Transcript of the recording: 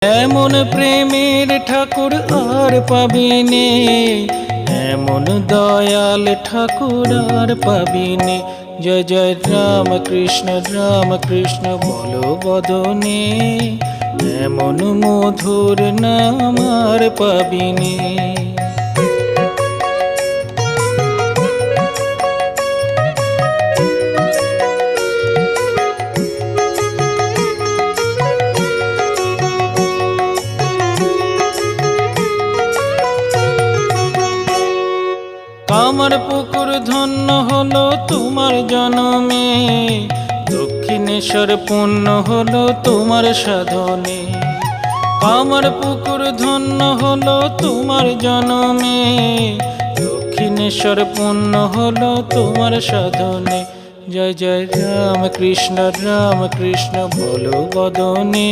এমন প্রেমের ঠাকুর আর পাবিনে, এমন দয়াল ঠাকুর আর পাবিনে। জয় জয় রাম কৃষ্ণ বলো বদনে, এমন মধুর নাম আর পাবিনে। কামার পুকুর ধন্য হলো তোমার জনমে, দক্ষিণেশ্বর পূর্ণ হলো তোমার সাধনে। কামার পুকুর ধন্য হলো তোমার জনমে, দক্ষিণেশ্বর পূর্ণ হলো তোমার সাধনে। জয় জয় রাম কৃষ্ণ বলো বদনে,